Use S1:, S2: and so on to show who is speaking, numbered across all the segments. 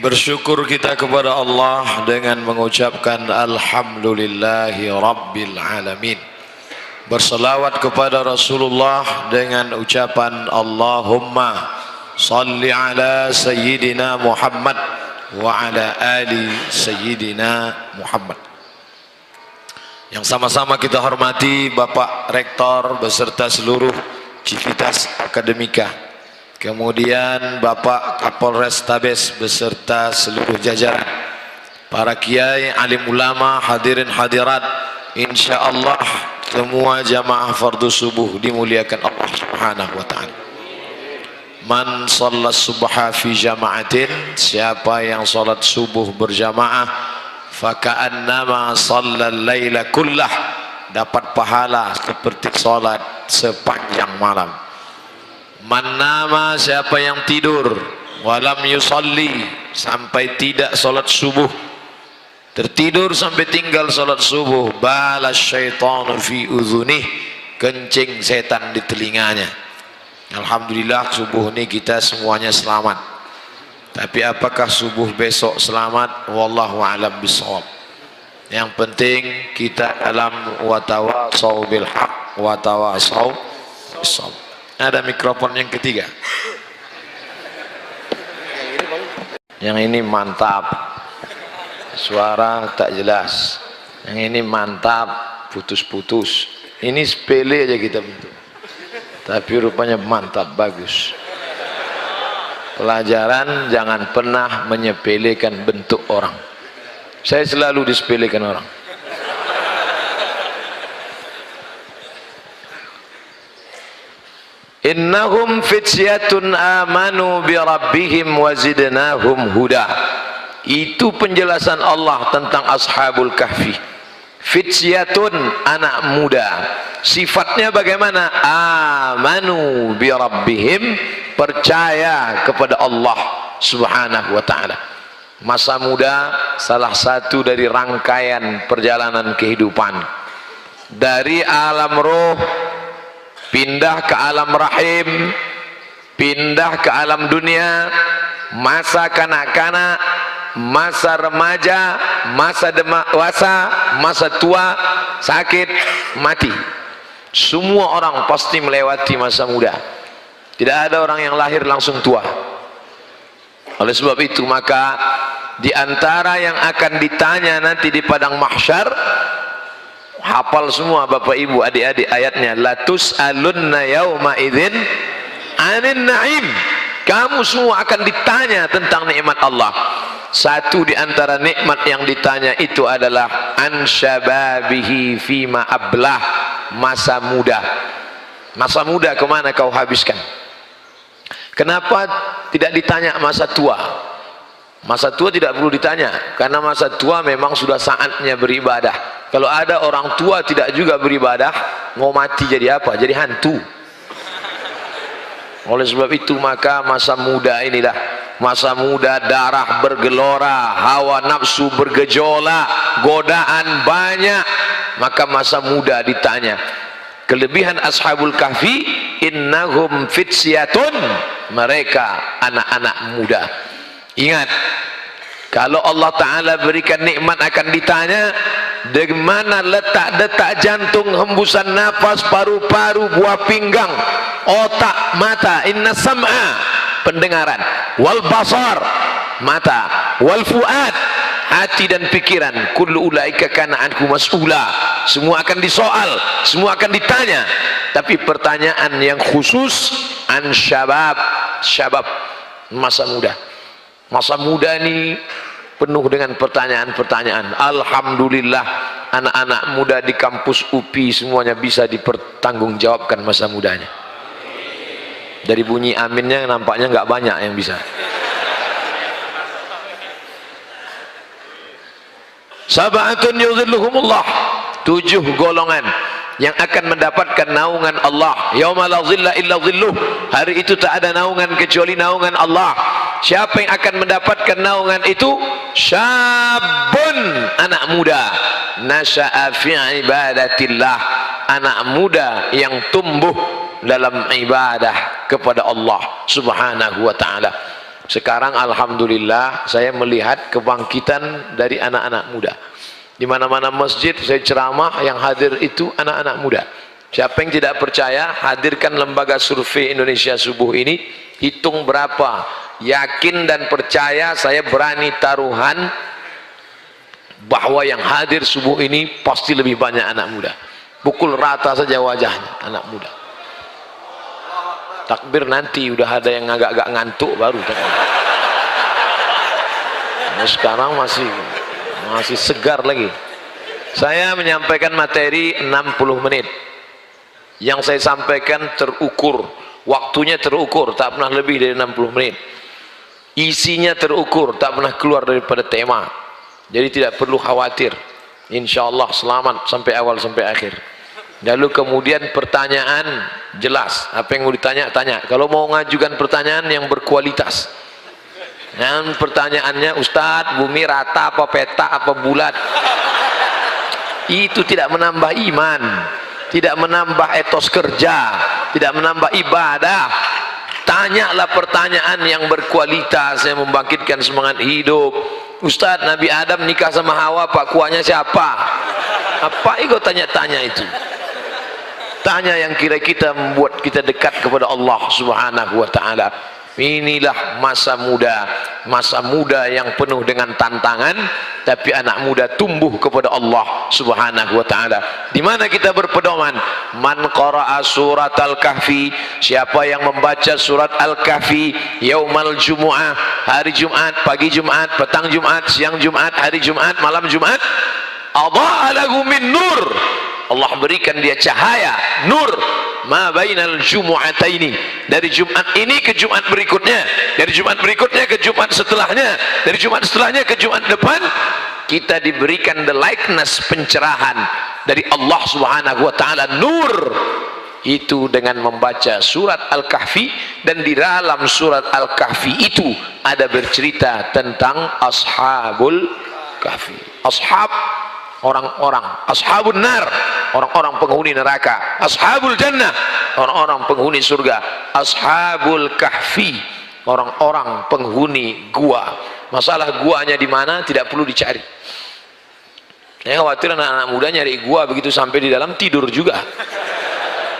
S1: Bersyukur kita kepada Allah dengan mengucapkan Alhamdulillahi Rabbil Alamin. Berselawat kepada Rasulullah dengan ucapan Allahumma salli ala Sayyidina Muhammad wa ala ali Sayyidina Muhammad. Yang sama-sama kita hormati Bapak Rektor beserta seluruh Civitas Akademika, kemudian Bapak Kapolres Tabes beserta seluruh jajaran, para kiai, alim ulama, hadirin hadirat, insyaallah semua jamaah fardu subuh dimuliakan Allah Subhanahu wa taala. Man shalla subha fi jama'atin, siapa yang salat subuh berjamaah, faka'annama shalla al-laila kullah, dapat pahala seperti salat sepanjang malam. Man nama, siapa yang tidur, walam yusalli, sampai tidak salat subuh, tertidur sampai tinggal salat subuh, balas syaitanu fi udhunih, kencing setan di telinganya. Alhamdulillah subuh ini kita semuanya selamat. Tapi apakah subuh besok selamat? Wallahu a'lam bishawab. Yang penting kita dalam watawasau bil haq watawasau bis sabr. Ada mikrofon yang ketiga. Yang ini mantap, suara tak jelas. Yang ini mantap, putus-putus. Ini sepele aja kita bentuk, tapi rupanya mantap, bagus. Pelajaran, jangan pernah menyepelekan bentuk orang. Saya selalu disepelekan orang. Innahum fityatun amanu bi rabbihim wa zidnahum huda. Itu penjelasan Allah tentang ashabul kahfi. Fityatun, anak muda. Sifatnya bagaimana? Amanu bi rabbihim, percaya kepada Allah Subhanahu wa taala. Masa muda salah satu dari rangkaian perjalanan kehidupan. Dari alam roh pindah ke alam rahim, pindah ke alam dunia, masa kanak-kanak, masa remaja, masa dewasa, masa tua, sakit, mati. Semua orang pasti melewati masa muda. Tidak ada orang yang lahir langsung tua. Oleh sebab itu maka di antara yang akan ditanya nanti di padang mahsyar, hafal semua Bapak Ibu adik-adik ayatnya, latus alunna yauma idzin anin na'im. Kamu semua akan ditanya tentang nikmat Allah. Satu di antara nikmat yang ditanya itu adalah an syababihi fima ablah, masa muda. Masa muda kemana kau habiskan? Kenapa tidak ditanya masa tua? Masa tua tidak perlu ditanya, karena masa tua memang sudah saatnya beribadah. Kalau ada orang tua tidak juga beribadah, mau mati jadi apa? Jadi hantu. Oleh sebab itu maka masa muda inilah, masa muda darah bergelora, hawa nafsu bergejolak, godaan banyak. Maka masa muda ditanya. Kelebihan ashabul kahfi, innahum fityatun, mereka anak-anak muda. Ingat, kalau Allah Ta'ala berikan nikmat akan ditanya di mana letak detak jantung, hembusan nafas, paru-paru, buah pinggang, otak, mata. Inna sam'a, pendengaran, wal basar, mata, wal fuad, hati dan pikiran. Kullu ulaika kana anhu mas'ula. Semua akan disoal, semua akan ditanya. Tapi pertanyaan yang khusus an syabab, syabab, masa muda. Masa muda ini penuh dengan pertanyaan-pertanyaan. Alhamdulillah anak-anak muda di kampus UPI semuanya bisa dipertanggungjawabkan masa mudanya. Dari bunyi aminnya nampaknya nggak banyak yang bisa. Sab'atun yuzilluhumullah, 7 golongan yang akan mendapatkan naungan Allah. Yauma la zilla illa zilluh, hari itu tak ada naungan kecuali naungan Allah. Siapa yang akan mendapatkan naungan itu? Syabun, anak muda, nasya'a fi ibadatillah, anak muda yang tumbuh dalam ibadah kepada Allah Subhanahu wa ta'ala. Sekarang alhamdulillah saya melihat kebangkitan dari anak-anak muda. Di mana-mana masjid saya ceramah, yang hadir itu anak-anak muda. Siapa yang tidak percaya, hadirkan lembaga survei Indonesia subuh ini, hitung berapa. Yakin dan percaya, saya berani taruhan bahwa yang hadir subuh ini pasti lebih banyak anak muda. Pukul rata saja wajahnya anak muda. Takbir nanti udah ada yang agak-agak ngantuk baru. Nah, sekarang masih segar lagi. Saya menyampaikan materi 60 menit. Yang saya sampaikan terukur, waktunya terukur, tak pernah lebih dari 60 menit. Isinya terukur, tak pernah keluar daripada tema. Jadi tidak perlu khawatir. Insyaallah selamat sampai awal sampai akhir. Lalu kemudian pertanyaan jelas, apa yang mau ditanya tanya. Kalau mau mengajukan pertanyaan yang berkualitas, yang pertanyaannya, Ustadz, bumi rata apa peta apa bulat, itu tidak menambah iman, tidak menambah etos kerja, tidak menambah ibadah. Tanyalah pertanyaan yang berkualitas, yang membangkitkan semangat hidup. Ustadz, Nabi Adam nikah sama Hawa, pak kuahnya siapa? Apa itu tanya-tanya itu? Tanya yang kira-kira membuat kita dekat kepada Allah Subhanahu wa ta'ala. Inilah masa muda yang penuh dengan tantangan, tapi anak muda tumbuh kepada Allah Subhanahu wa ta'ala. Di mana kita berpedoman? Man qara'a surat Al-Kahfi, siapa yang membaca surat Al-Kahfi yaumal jumu'ah, hari Jumat, pagi Jumat, petang Jumat, siang Jumat, hari Jumat, malam Jumat, adha'a lahu min nur, Allah berikan dia cahaya, nur, ma bainal jumu'ataini, dari Jumat ini ke Jumat berikutnya, dari Jumat berikutnya ke Jumat setelahnya, dari Jumat setelahnya ke Jumat depan, kita diberikan the likeness, pencerahan dari Allah Subhanahu wa ta'ala, nur. Itu dengan membaca surat Al-Kahfi, dan di dalam surat Al-Kahfi itu ada bercerita tentang ashabul kahfi. Ashab, orang-orang, ashabun nar, orang-orang penghuni neraka, ashabul jannah, orang-orang penghuni surga, ashabul kahfi, orang-orang penghuni gua. Masalah guanya di mana tidak perlu dicari. Saya khawatir anak-anak muda nyari gua, begitu sampai di dalam tidur juga.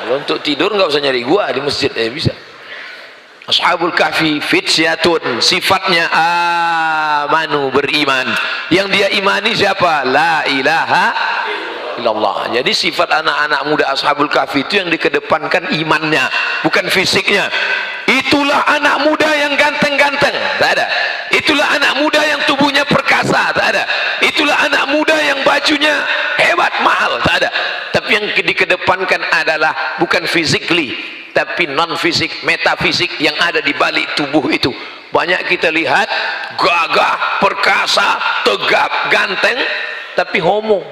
S1: Kalau untuk tidur nggak usah nyari gua, di masjid bisa. Ashabul kahfi fityatun, sifatnya amanu, beriman. Yang dia imani siapa? La ilaha illallah. Jadi sifat anak-anak muda ashabul kahfi itu yang dikedepankan imannya, bukan fisiknya. Itulah anak muda yang ganteng-ganteng, tak ada. Itulah anak muda yang tubuhnya perkasa, tak ada. Itulah anak muda yang bajunya hebat, mahal, tak ada. Tapi yang dikedepankan adalah bukan physically, tapi non fisik, metafisik yang ada di balik tubuh itu. Banyak kita lihat gagah, perkasa, tegap, ganteng, tapi homo.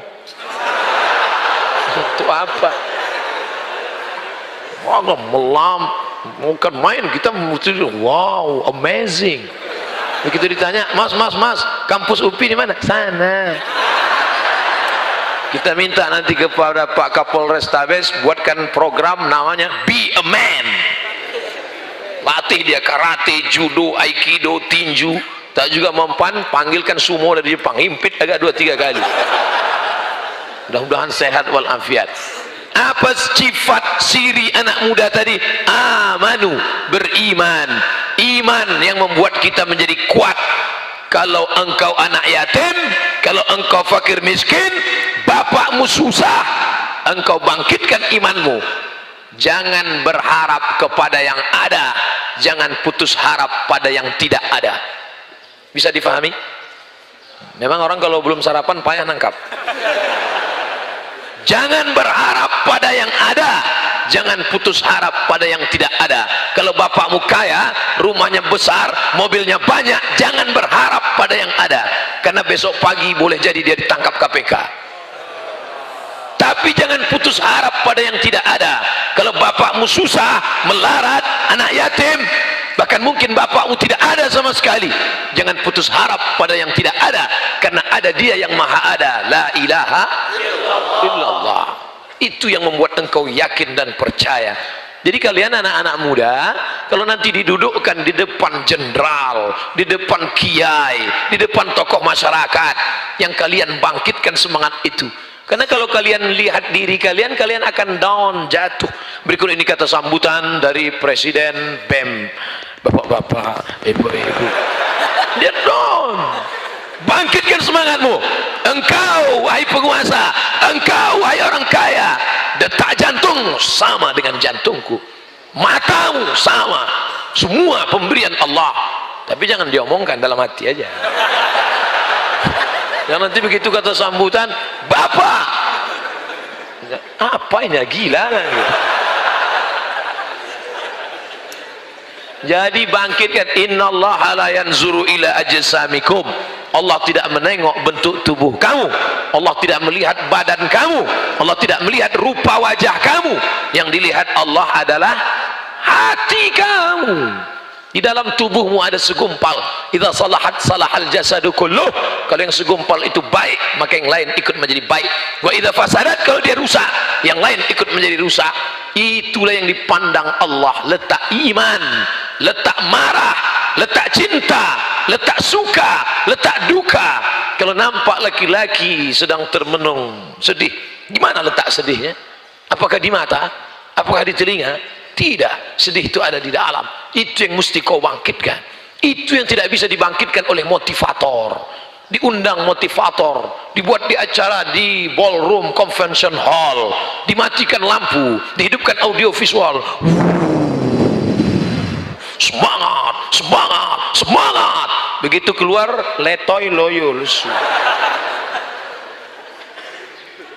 S1: Itu apa? Wah, melam, bukan main, kita mesti wow, amazing. Begitu ditanya, mas, kampus UPI di mana? Sana. Kita minta nanti kepada Pak Kapolres Tabes buatkan program namanya Be a Man. Latih dia karate, judo, aikido, tinju. Tak juga mempan, panggilkan sumo dari Jepang, himpit agak 2-3 kali. Mudah-mudahan sehat walafiat. Apa sifat siri anak muda tadi? Amanu, beriman. Iman yang membuat kita menjadi kuat. Kalau engkau anak yatim, kalau engkau fakir miskin, bapakmu susah, engkau bangkitkan imanmu. Jangan berharap kepada yang ada, jangan putus harap pada yang tidak ada. Bisa difahami? Memang orang kalau belum sarapan payah nangkap. Jangan berharap pada yang ada, jangan putus harap pada yang tidak ada. Kalau bapakmu kaya, rumahnya besar, mobilnya banyak, jangan berharap pada yang ada, karena besok pagi boleh jadi dia ditangkap KPK. Tapi jangan putus harap pada yang tidak ada. Kalau bapakmu susah, melarat, anak yatim, bahkan mungkin bapakmu tidak ada sama sekali, jangan putus harap pada yang tidak ada, karena ada dia yang maha ada. La ilaha illallah. Itu yang membuat engkau yakin dan percaya. Jadi kalian anak-anak muda, kalau nanti didudukkan di depan jenderal, di depan kiai, di depan tokoh masyarakat, yang kalian bangkitkan semangat itu. Karena kalau kalian lihat diri kalian, kalian akan down, jatuh. Berikut ini kata sambutan dari Presiden BEM. Bapak-bapak, ibu-ibu. Dia down. Bangkitkan semangatmu. Engkau wahai penguasa, engkau wahai orang kaya, detak jantung sama dengan jantungku, matamu sama, semua pemberian Allah. Tapi jangan diomongkan, dalam hati aja. Jangan nanti begitu kata sambutan, Bapak, apa ini, gila kan? Jadi bangkitkan. Innallaha la yanzuru ila ajsamikum. Allah tidak menengok bentuk tubuh kamu, Allah tidak melihat badan kamu, Allah tidak melihat rupa wajah kamu. Yang dilihat Allah adalah hati kamu. Di dalam tubuhmu ada segumpal. Idza salahat salahal jasadu kulluh. Kalau yang segumpal itu baik, maka yang lain ikut menjadi baik. Wa idza fasadat, kalau dia rusak, yang lain ikut menjadi rusak. Itulah yang dipandang Allah. Letak iman, letak marah, letak cinta, letak suka, letak duka. Kalau nampak laki-laki sedang termenung sedih, gimana letak sedihnya? Apakah di mata? Apakah di telinga? Tidak, sedih itu ada di dalam. Itu yang mesti kau bangkitkan. Itu yang tidak bisa dibangkitkan oleh motivator. Diundang motivator, dibuat di acara di ballroom convention hall, dimatikan lampu, dihidupkan audio visual. Semangat, semangat, semangat. Begitu keluar, letoy loyo lesu.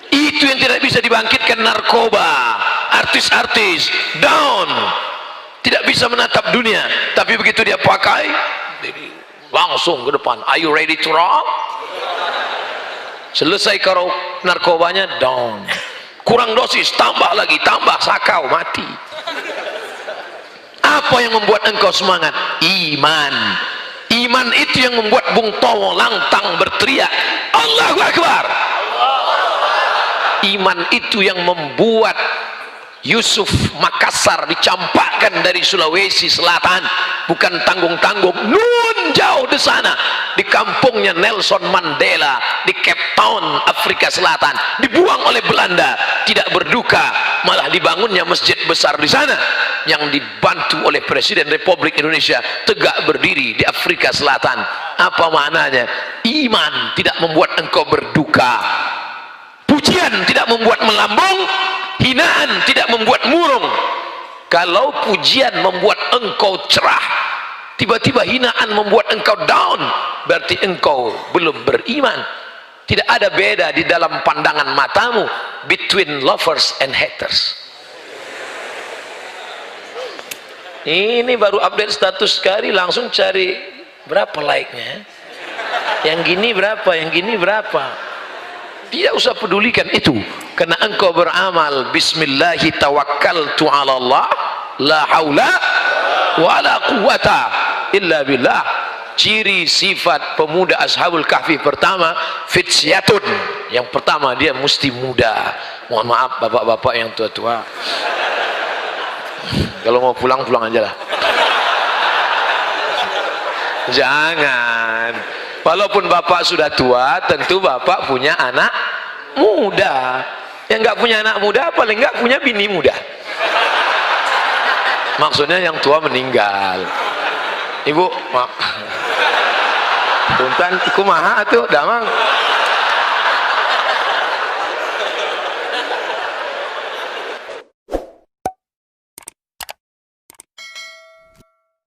S1: Itu yang tidak bisa dibangkitkan. Narkoba, artis-artis down, tidak bisa menatap dunia. Tapi begitu dia pakai, langsung ke depan. Are you ready to rock? Selesai karo narkobanya, down. Kurang dosis, tambah lagi, tambah sakau, mati. Apa yang membuat engkau semangat? Iman. Iman itu yang membuat Bung Tomo lantang berteriak, Allahu Akbar. Iman itu yang membuat Yusuf Makassar dicampakkan dari Sulawesi Selatan, bukan tanggung-tanggung, nun jauh di sana, di kampungnya Nelson Mandela di Cape Town, Afrika Selatan, dibuang oleh Belanda, tidak berduka, malah dibangunnya masjid besar di sana yang dibantu oleh Presiden Republik Indonesia, tegak berdiri di Afrika Selatan. Apa maknanya? Iman tidak membuat engkau berduka, pujian tidak membuat melambung, hinaan tidak membuat murung. Kalau pujian membuat engkau cerah, tiba-tiba hinaan membuat engkau down, berarti engkau belum beriman. Tidak ada beda di dalam pandangan matamu between lovers and haters. Ini baru update status sekali, langsung cari berapa like-nya, yang gini berapa, yang gini berapa. Tidak usah pedulikan itu, karena engkau beramal bismillahi tawakkaltu ala Allah la haula wala quwata illa billah. Ciri sifat pemuda Ashabul Kahfi pertama, fitsyatun. Yang pertama, dia mesti muda. Mohon maaf bapak-bapak yang tua-tua, kalau mau pulang, pulang aja lah. Jangan. Walaupun bapak sudah tua, tentu bapak punya anak muda. Yang nggak punya anak muda, paling nggak punya bini muda. Maksudnya yang tua meninggal. Ibu, maaf. Punten, kumaha tuh, damang.